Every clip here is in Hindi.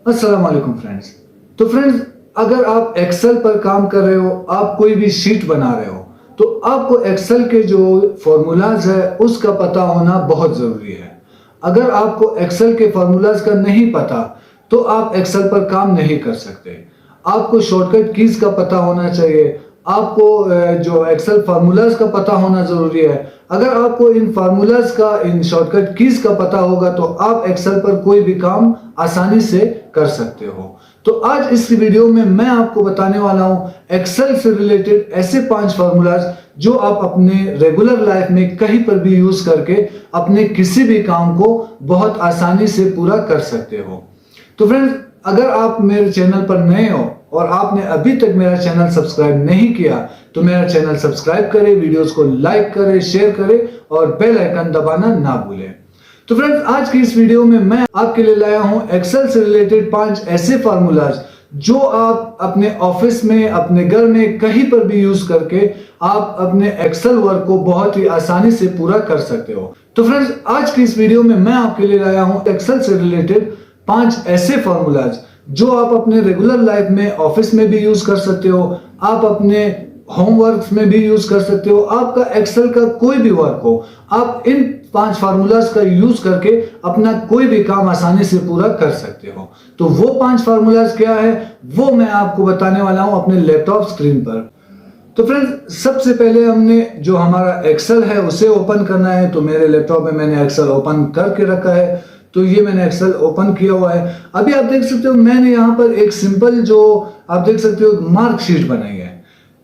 अस्सलाम वालेकुम फ्रेंड्स। तो फ्रेंड्स, अगर आप एक्सेल पर काम कर रहे हो, आप कोई भी शीट बना रहे हो, तो आपको एक्सेल के जो फॉर्मूलाज है उसका पता होना बहुत जरूरी है। अगर आपको एक्सेल के फॉर्मूलाज का नहीं पता तो आप एक्सेल पर काम नहीं कर सकते। आपको शॉर्टकट कीज का पता होना चाहिए। आपको जो एक्सेल फार्मूलाज का पता होना जरूरी है। अगर आपको इन फार्मूलाज का, इन शॉर्टकट कीज का पता होगा तो आप एक्सेल पर कोई भी काम आसानी से कर सकते हो। तो आज इस वीडियो में मैं आपको बताने वाला हूं एक्सेल से रिलेटेड ऐसे 5 फार्मूलाज जो आप अपने रेगुलर लाइफ में कहीं पर भी यूज करके अपने किसी भी काम को बहुत आसानी से पूरा कर सकते हो। तो फ्रेंड्स, अगर आप मेरे चैनल पर नए हो और आपने अभी तक मेरा चैनल सब्सक्राइब नहीं किया तो मेरा चैनल सब्सक्राइब करें, वीडियोस को लाइक करें, शेयर करें और बेल आइकन दबाना ना भूलें। तो फ्रेंड्स, आज की इस वीडियो में मैं आपके लिए लाया हूं एक्सेल से रिलेटेड 5 ऐसे फार्मूलाज जो आप अपने ऑफिस में, अपने घर में, कहीं पर भी यूज करके आप अपने एक्सेल वर्क को बहुत ही आसानी से पूरा कर सकते हो। तो फ्रेंड्स, आज की इस वीडियो में मैं आपके लिए लाया हूं एक्सेल से रिलेटेड 5 ऐसे फार्मूलाज जो आप अपने रेगुलर लाइफ में, ऑफिस में भी यूज कर सकते हो, आप अपने होमवर्क में भी यूज कर सकते हो। आपका एक्सेल का कोई भी वर्क हो, आप इन 5 फार्मूलाज का यूज करके अपना कोई भी काम आसानी से पूरा कर सकते हो। तो वो 5 फार्मूलाज क्या है वो मैं आपको बताने वाला हूं अपने लैपटॉप स्क्रीन पर। तो फ्रेंड्स, सबसे पहले हमने जो हमारा एक्सेल है उसे ओपन करना है। तो मेरे लैपटॉप में मैंने एक्सेल ओपन करके रखा है। तो ये मैंने एक्सेल ओपन किया हुआ है। अभी आप देख सकते हो मैंने यहाँ पर एक सिंपल, जो आप देख सकते हो, मार्कशीट बनाई है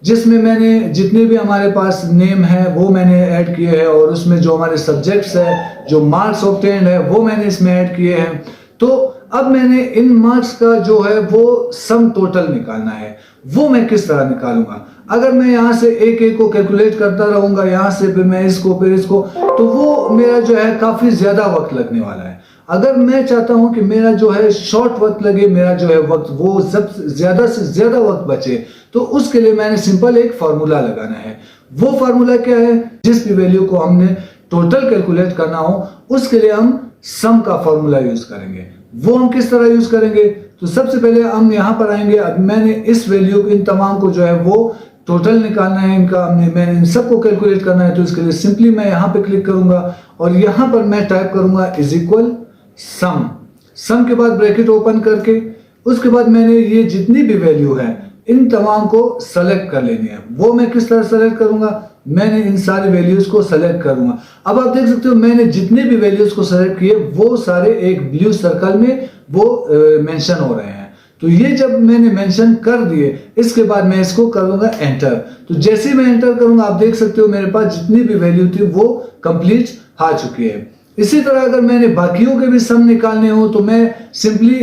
जिसमें मैंने जितने भी हमारे पास नेम है वो मैंने ऐड किए हैं और उसमें जो हमारे सब्जेक्ट्स है, जो मार्क्स ऑब्टेन्ड है वो मैंने इसमें ऐड किए हैं। तो अब मैंने इन मार्क्स का जो है वो सम टोटल निकालना है। वो मैं किस तरह निकालूंगा? अगर मैं यहाँ से एक एक को कैलकुलेट करता रहूंगा, यहाँ से फिर मैं इसको फिर इसको, तो वो मेरा जो है काफी ज्यादा वक्त लगने वाला है। अगर मैं चाहता हूं कि मेरा जो है शॉर्ट वक्त लगे, मेरा जो है वक्त वो सब ज्यादा से ज्यादा वक्त बचे, तो उसके लिए मैंने सिंपल एक फार्मूला लगाना है। वो फार्मूला क्या है? जिस भी वैल्यू को हमने टोटल कैलकुलेट करना हो उसके लिए हम सम का फार्मूला यूज करेंगे। वो हम किस तरह यूज करेंगे? तो सबसे पहले हम यहां पर आएंगे। अब मैंने इस वैल्यू को, इन तमाम को जो है वो टोटल निकालना है, इनका मैंने इन सबको कैलकुलेट करना है। तो इसके लिए सिंपली मैं यहां पे क्लिक करूंगा और यहां पर मैं टाइप करूंगा इज इक्वल सम के बाद ब्रैकेट ओपन करके उसके बाद मैंने ये जितनी भी वैल्यू है इन तमाम को सेलेक्ट कर लेनी है। वो मैं किस तरह सेलेक्ट करूंगा? मैंने इन सारी वैल्यूज को सेलेक्ट करूंगा। अब आप देख सकते हो मैंने जितने भी वैल्यूज को सेलेक्ट किए वो सारे एक ब्लू सर्कल में वो मेंशन हो रहे हैं। तो ये जब मैंने मेंशन कर दिए इसके बाद मैं इसको करूंगा एंटर। तो जैसे ही मैं एंटर करूंगा आप देख सकते हो मेरे पास जितनी भी वैल्यू थी वो कंप्लीट आ चुकी है। इसी तरह अगर मैंने बाकियों के भी सम निकालने हो तो मैं सिंपली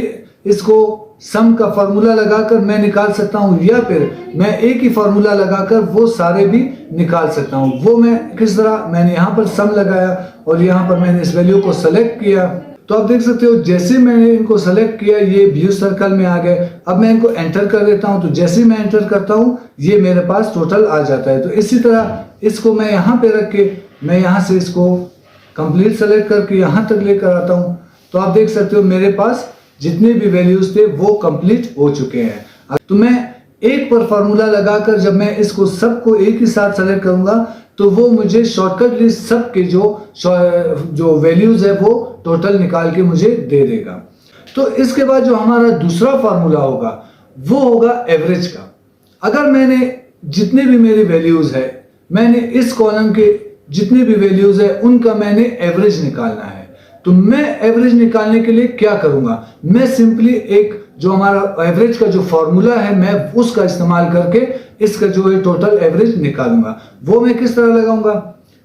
इसको सम का फार्मूला लगाकर मैं निकाल सकता हूं, या फिर मैं एक ही फार्मूला लगाकर वो सारे भी निकाल सकता हूं। वो मैं किस तरह? मैंने यहां पर सम लगाया और यहां पर मैंने इस वैल्यू को सेलेक्ट किया। तो आप देख सकते हो जैसे मैंने इनको सेलेक्ट किया ये ब्लू सर्कल में आ गए। अब मैं इनको एंटर कर देता हूं। तो जैसे मैं एंटर करता हूं ये मेरे पास टोटल आ जाता है। तो इसी तरह इसको मैं यहां पे रख के मैं यहां से इसको कंप्लीट सेलेक्ट करके यहां तक लेकर आता हूं। तो आप देख सकते हो मेरे पास जितने भी वैल्यूज थे वो कंप्लीट हो चुके हैं। तो मैं एक पर फार्मूला लगाकर जब मैं इसको सबको एक ही साथ सेलेक्ट करूंगा तो वो मुझे शॉर्टकट लिस्ट सब के जो वैल्यूज है वो टोटल निकाल के मुझे दे देगा। तो इसके बाद जो हमारा दूसरा फार्मूला होगा वो होगा एवरेज का। अगर मैंने जितने भी मेरी वैल्यूज है, मैंने इस कॉलम के जितनी भी वैल्यूज है उनका मैंने एवरेज निकालना है। तो मैं एवरेज निकालने के लिए क्या करूंगा? मैं सिंपली एक जो हमारा एवरेज का जो फॉर्मूला है मैं उसका इस्तेमाल करके इसका जो है टोटल एवरेज निकालूंगा। वो मैं किस तरह लगाऊंगा?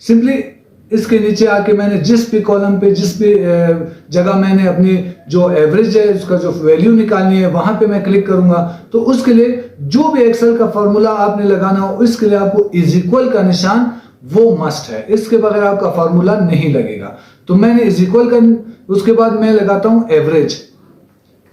सिंपली इसके नीचे आके मैंने जिस भी कॉलम पे, जिस भी जगह मैंने अपनी जो एवरेज है उसका जो वैल्यू निकालनी है वहां पे मैं क्लिक करूंगा। तो उसके लिए जो भी एक्सेल का फॉर्मूला आपने लगाना हो इसके लिए आपको इज इक्वल का निशान वो मस्ट है, इसके बगैर आपका फार्मूला नहीं लगेगा। तो मैंने इज इक्वल का, उसके बाद मैं लगाता हूं एवरेज।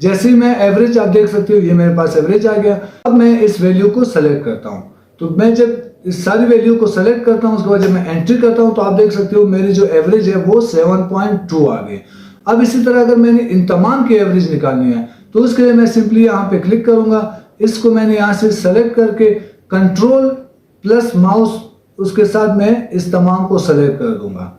जैसे ही मैं एवरेज, आप देख सकते हो ये मेरे पास एवरेज आ गया। अब मैं इस वैल्यू को सेलेक्ट करता हूं। तो मैं जब इस सारी वैल्यू को सेलेक्ट करता हूं उसके बाद जब मैं एंट्री करता हूं तो आप देख सकते हो मेरी जो एवरेज है वो 7.2 आ गई। अब इसी तरह अगर मैंने इन तमाम की एवरेज निकालनी है तो उसके लिए मैं सिंपली यहाँ पे क्लिक करूंगा। इसको मैंने यहाँ से सेलेक्ट करके कंट्रोल प्लस माउस उसके साथ मैं इस तमाम को सेलेक्ट कर दूंगा।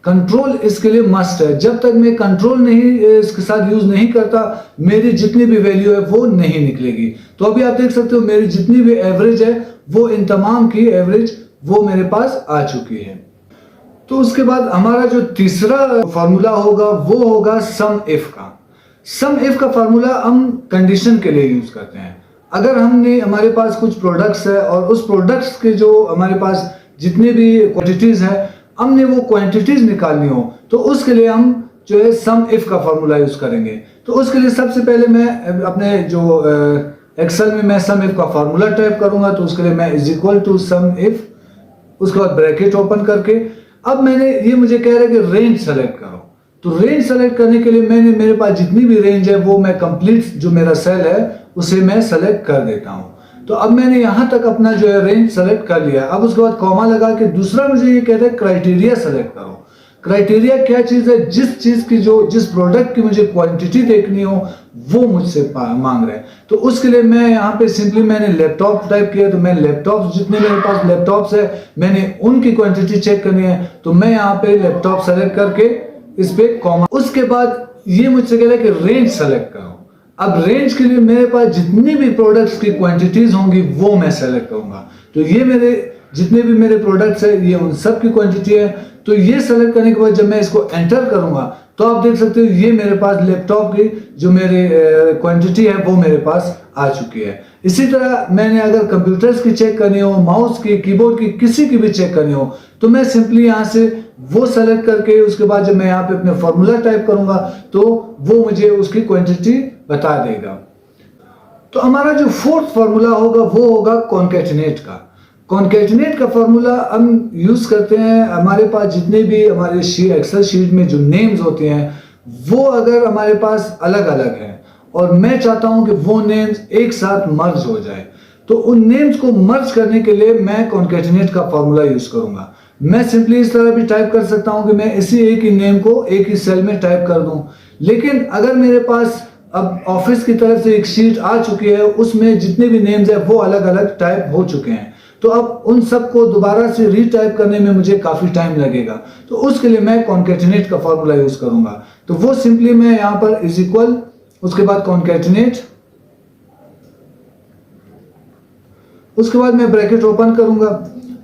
कंट्रोल इसके लिए मस्ट है। जब तक मैं कंट्रोल नहीं इसके साथ यूज नहीं करता, मेरी जितनी भी वैल्यू है वो नहीं निकलेगी। तो अभी आप देख सकते हो मेरी जितनी भी एवरेज है वो इन तमाम की एवरेज वो मेरे पास आ चुकी है। तो उसके बाद हमारा जो तीसरा फार्मूला होगा वो होगा सम इफ का। सम इफ का फार्मूला हम कंडीशन के लिए यूज करते हैं। अगर हमने हमारे पास कुछ प्रोडक्ट्स है और उस प्रोडक्ट्स के जो हमारे पास जितने भी क्वांटिटीज है हमने वो क्वांटिटीज निकालनी हो, तो उसके लिए हम जो है सम इफ का फार्मूला यूज करेंगे। तो उसके लिए सबसे पहले मैं अपने जो एक्सेल में मैं सम इफ का फार्मूला टाइप करूंगा। तो उसके लिए मैं is equal to sum if, उसके बाद ब्रैकेट ओपन करके अब मैंने ये मुझे कह रहा है कि रेंज सेलेक्ट करो। तो रेंज सेलेक्ट करने के लिए मैंने मेरे पास जितनी भी रेंज है वो मैं कंप्लीट जो मेरा सेल है उसे मैं सेलेक्ट कर देता हूं। तो अब मैंने यहां तक अपना जो है रेंज सेलेक्ट कर लिया। अब उसके बाद कॉमा लगा के दूसरा मुझे ये कहता है क्राइटेरिया सेलेक्ट करो। क्राइटेरिया क्या चीज है? जिस चीज की जिस प्रोडक्ट की मुझे क्वांटिटी देखनी हो वो मुझसे मांग रहे हैं। तो उसके लिए मैं यहाँ पे सिंपली मैंने लैपटॉप टाइप किया। तो मैं लैपटॉप जितने मेरे पास लैपटॉप्स है मैंने उनकी क्वांटिटी चेक करनी है। तो मैं यहाँ पे लैपटॉप सेलेक्ट करके इस पे कॉमा, उसके बाद ये मुझसे कह रहा है कि रेंज सेलेक्ट करो। अब रेंज के लिए मेरे पास जितनी भी प्रोडक्ट्स की क्वांटिटीज होंगी वो मैं सेलेक्ट करूंगा। तो ये मेरे जितने भी मेरे प्रोडक्ट्स है ये उन सब की क्वांटिटी है। तो ये सेलेक्ट करने के बाद जब मैं इसको एंटर करूंगा तो आप देख सकते हो ये मेरे पास लैपटॉप की जो मेरी क्वांटिटी है वो मेरे पास आ चुकी है। इसी तरह मैंने अगर कंप्यूटर्स की चेक करनी हो, माउस की, कीबोर्ड की, किसी की भी चेक करनी हो तो मैं सिंपली यहाँ से वो सेलेक्ट करके उसके बाद जब मैं यहाँ पे अपने फॉर्मूला टाइप करूंगा तो वो मुझे उसकी क्वांटिटी बता देगा। तो हमारा जो फोर्थ फॉर्मूला होगा वो होगा कॉन्कैटिनेट का। कॉन्कैटिनेट का फॉर्मूला हम यूज करते हैं हमारे पास जितने भी हमारे एक्सेल शीट में जो नेम्स होते हैं वो अगर हमारे पास अलग अलग हैं और मैं चाहता हूं कि वो नेम्स एक साथ मर्ज हो जाए, तो उन नेम्स को मर्ज करने के लिए मैं कॉन्कैटिनेट का फॉर्मूला यूज करूंगा। मैं सिंपली इस तरह भी टाइप कर सकता हूं कि मैं इसी एक ही नेम को एक ही सेल में टाइप कर दूं। लेकिन अगर मेरे पास अब ऑफिस की तरफ से एक शीट आ चुकी है उसमें जितने भी नेम्स है वो अलग अलग टाइप हो चुके हैं, तो अब उन सबको दोबारा से रीटाइप करने में मुझे काफी टाइम लगेगा। तो उसके लिए मैं कॉन्कैटिनेट का फॉर्मूला यूज करूंगा। तो वो सिंपली मैं यहां पर इज इक्वल, उसके बाद कॉन्कैटिनेट, उसके बाद मैं ब्रैकेट ओपन करूंगा।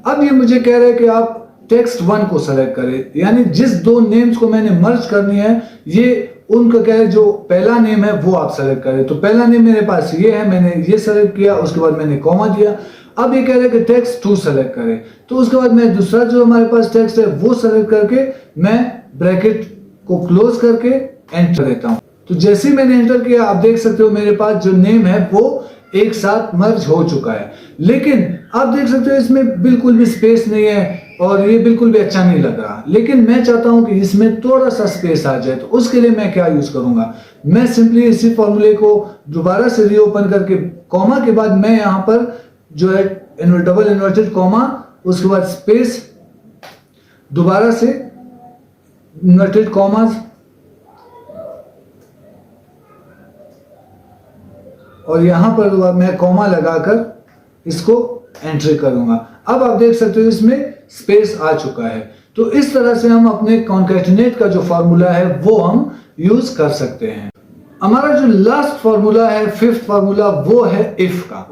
अब ये मुझे कह रहा है कि आप टेक्स्ट 1 को सेलेक्ट करें, यानी जिस दो नेम्स को मैंने मर्ज करनी है ये उनका क्या है, जो पहला नेम है वो आप सेलेक्ट करें। तो पहला नेम मेरे पास ये है, मैंने ये सेलेक्ट किया, उसके बाद मैंने कॉमा दिया। अब ये कह रहे हैं कि टेक्स्ट 2 सेलेक्ट करें, तो उसके बाद मैं दूसरा जो हमारे पास टेक्स्ट है वो सेलेक्ट करके मैं ब्रैकेट को क्लोज करके एंटर देता हूं। तो जैसे ही मैंने एंटर किया आप देख सकते हो मेरे पास जो नेम है वो एक साथ मर्ज हो चुका है। लेकिन आप देख सकते हो इसमें बिल्कुल भी स्पेस नहीं है और ये बिल्कुल भी अच्छा नहीं लग रहा। लेकिन मैं चाहता हूं कि इसमें थोड़ा सा स्पेस आ जाए, तो उसके लिए मैं क्या यूज करूंगा, मैं सिंपली इसी फॉर्मूले को दोबारा से रीओपन करके कॉमा के बाद मैं यहां पर जो है डबल इन्वर्टेड कॉमा, उसके बाद स्पेस, दोबारा से इन्वर्टेड कॉमास और यहां पर मैं कॉमा लगाकर इसको एंट्री करूंगा। अब आप देख सकते हो इसमें स्पेस आ चुका है। तो इस तरह से हम अपने कॉन्कैटिनेट का जो फॉर्मूला है वो हम यूज कर सकते हैं। हमारा जो लास्ट फॉर्मूला है, फिफ्थ फॉर्मूला, वो है इफ का।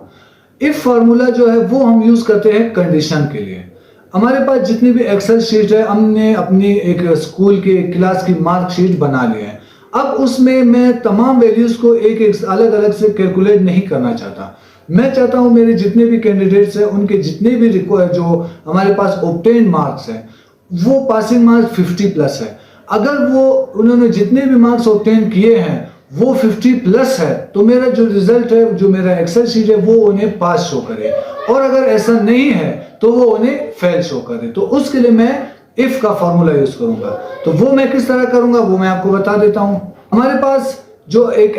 इफ फॉर्मूला जो है वो हम यूज करते हैं कंडीशन के लिए। हमारे पास जितनी भी एक्सेल शीट है हमने अपनी एक स्कूल की क्लास की मार्क शीट बना ली है। अब उसमें मैं तमाम वैल्यूज को एक एक अलग अलग से कैलकुलेट नहीं करना चाहता। मैं चाहता हूं मेरे जितने भी कैंडिडेट्स हैं उनके जितने भी जो हमारे पास ऑब्टेन मार्क्स हैं वो पासिंग मार्क्स 50+ है। अगर वो उन्होंने जितने भी मार्क्स ऑब्टेन किए हैं वो 50+ है तो मेरा जो रिजल्ट है, जो मेरा एक्सेल शीट है वो उन्हें पास शो करे, और अगर ऐसा नहीं है तो वो उन्हें फेल शो करे। तो उसके लिए मैं इफ का फॉर्मूला यूज करूंगा। तो वो मैं किस तरह करूंगा वो मैं आपको बता देता हूं। हमारे पास जो एक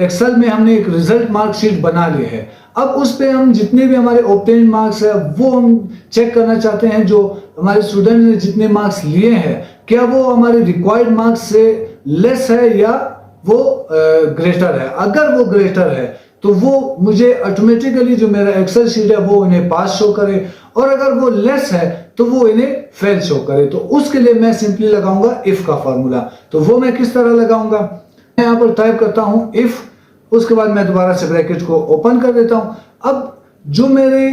एक्सेल में हमने एक रिजल्ट मार्क शीट बना ली है, अब उस पे हम जितने भी हमारे ऑब्टेन मार्क्स है वो हम चेक करना चाहते हैं। जो हमारे स्टूडेंट ने जितने मार्क्स लिए हैं क्या वो हमारे रिक्वायर्ड मार्क्स से लेस है या वो ग्रेटर है। अगर वो ग्रेटर है तो वो मुझे ऑटोमेटिकली जो मेरा एक्सेल शीट है वो इन्हें पास शो करे, और अगर वो लेस है तो वो इन्हें फेल शो करे। तो उसके लिए मैं सिंपली लगाऊंगा इफ का फॉर्मूला। तो वो मैं किस तरह लगाऊंगा, मैं यहाँ पर टाइप करता हूं इफ, उसके बाद मैं दोबारा से ब्रैकेट को ओपन कर देता हूं। अब जो मेरे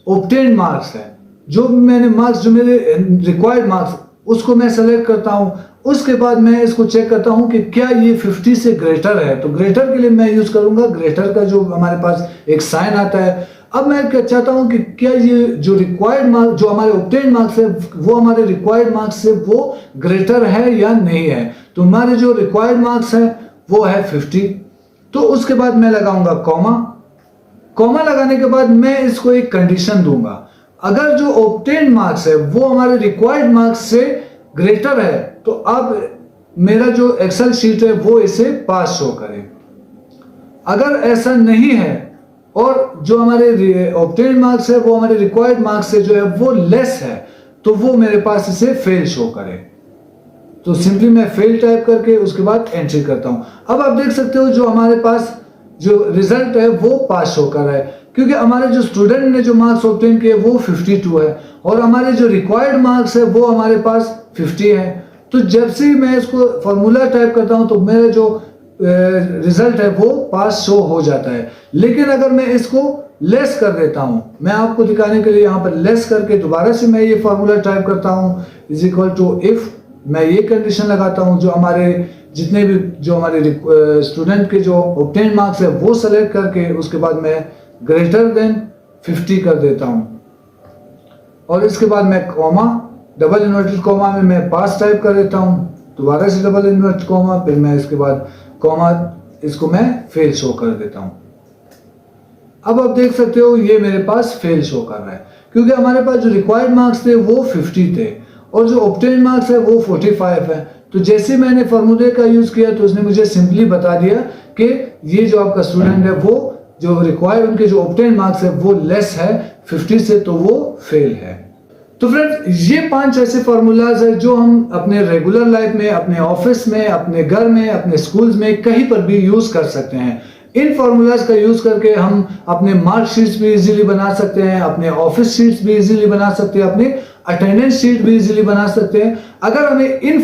ऑब्टेन्ड मार्क्स है, जो मैंने मार्क्स, जो मेरे रिक्वायर्ड मार्क्स, उसको मैं सेलेक्ट करता हूं। उसके बाद मैं इसको चेक करता हूं कि क्या ये 50 से ग्रेटर है। तो ग्रेटर के लिए मैं यूज करूंगा ग्रेटर का जो हमारे पास एक साइन आता है। अब मैं क्या चाहता हूं कि क्या ये जो रिक्वायर्ड मार्क्स, जो हमारे ऑब्टेन्ड मार्क्स है, वो हमारे रिक्वायर्ड मार्क्स से वो ग्रेटर है या नहीं है। तो हमारे जो रिक्वायर्ड मार्क्स है वो है 50। तो उसके बाद मैं लगाऊंगा कॉमा। कॉमा लगाने के बाद मैं इसको एक कंडीशन दूंगा, अगर जो ऑब्टेन्ड मार्क्स है वो हमारे रिक्वायर्ड मार्क्स से ग्रेटर है तो अब मेरा जो एक्सेल शीट है वो इसे पास शो करे। अगर ऐसा नहीं है और जो हमारे ऑब्टेन्ड मार्क्स है वो हमारे रिक्वायर्ड मार्क्स से जो है वो लेस है तो वो मेरे पास इसे फेल शो करे। तो सिंपली मैं फेल टाइप करके उसके बाद एंट्री करता हूं। अब आप देख सकते हो जो हमारे पास जो रिजल्ट है वो पास शो कर रहा है, क्योंकि हमारे जो स्टूडेंट ने जो मार्क्स ऑब्टेन किए वो 52 है और हमारे जो रिक्वायर्ड मार्क्स है वो हमारे पास 50 है। तो जब से मैं इसको फॉर्मूला टाइप करता हूं तो मेरा जो रिजल्ट है वो पास शो हो जाता है। लेकिन अगर मैं इसको लेस कर देता हूं, मैं आपको दिखाने के लिए यहाँ पर लेस करके दोबारा से मैं ये फॉर्मूला टाइप करता हूं, इज इक्वल टू इफ, मैं ये कंडीशन लगाता हूं, जो हमारे जितने भी जो हमारे स्टूडेंट के जो ऑब्टेन्ड मार्क्स है वो सेलेक्ट करके उसके बाद मैं ग्रेटर देन 50 कर देता हूं और इसके बाद मैं कॉमा, डबल इन्वर्टेड कॉमा में मैं पास टाइप कर देता हूं, दोबारा से डबल इन्वर्टेड कॉमा, फिर मैं इसके बाद कॉमा, इसको मैं फेल शो कर देता हूं। अब आप देख सकते हो ये मेरे पास फेल शो कर रहा है, क्योंकि हमारे पास जो रिक्वायर्ड मार्क्स थे वो 50 थे और जो ऑब्टेन्ड मार्क्स है वो 45 है। तो जैसे मैंने फॉर्मूले का यूज किया तो उसने मुझे सिंपली बता दिया कि ये जो आपका स्टूडेंट है वो जो रिक्वायर्ड, उनके जो ऑब्टेन्ड मार्क्स है वो लेस है 50 से, तो वो फेल है। तो फ्रेंड्स ये 5 ऐसे फार्मूलाज है जो हम अपने रेगुलर लाइफ में, अपने ऑफिस में, अपने घर में, अपने स्कूल्स में कहीं पर भी यूज कर सकते हैं। इन फार्मूलाज का यूज करके हम अपने मार्क शीट्स भी इजीली बना सकते हैं, अपने ऑफिस शीट्स भी इजीली बना सकते हैं, अपने अटेंडेंस शीट भी इजीली बना सकते हैं। अगर हमें इन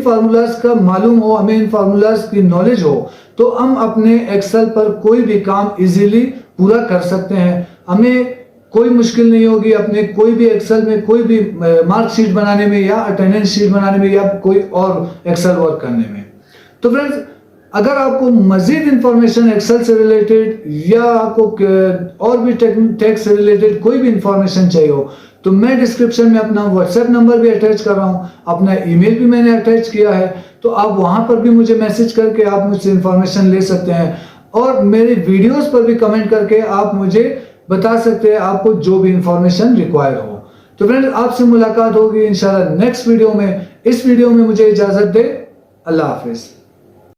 फार्मूलाज का मालूम हो, हमें इन फार्मूलाज की नॉलेज हो, तो हम अपने एक्सेल पर कोई भी काम इजीली पूरा कर सकते हैं। हमें कोई मुश्किल नहीं होगी अपने कोई भी एक्सेल में कोई भी मार्क शीट बनाने में या अटेंडेंस शीट बनाने में या कोई और एक्सेल वर्क करने में। तो फ्रेंड्स अगर आपको मजीद इंफॉर्मेशन एक्सेल से रिलेटेड या आपको और भी टेक से रिलेटेड कोई भी इंफॉर्मेशन चाहिए हो तो मैं डिस्क्रिप्शन में अपना व्हाट्सएप नंबर भी अटैच कर रहा हूं, अपना ईमेल भी मैंने अटैच किया है, तो आप वहां पर भी मुझे मैसेज करके आप मुझसे इंफॉर्मेशन ले सकते हैं और मेरे वीडियोस पर भी कमेंट करके आप मुझे बता सकते हैं आपको जो भी इंफॉर्मेशन रिक्वायर हो। तो फ्रेंड्स आपसे मुलाकात होगी इंशाल्लाह नेक्स्ट वीडियो में। इस वीडियो में मुझे इजाजत दे, अल्लाह हाफिज।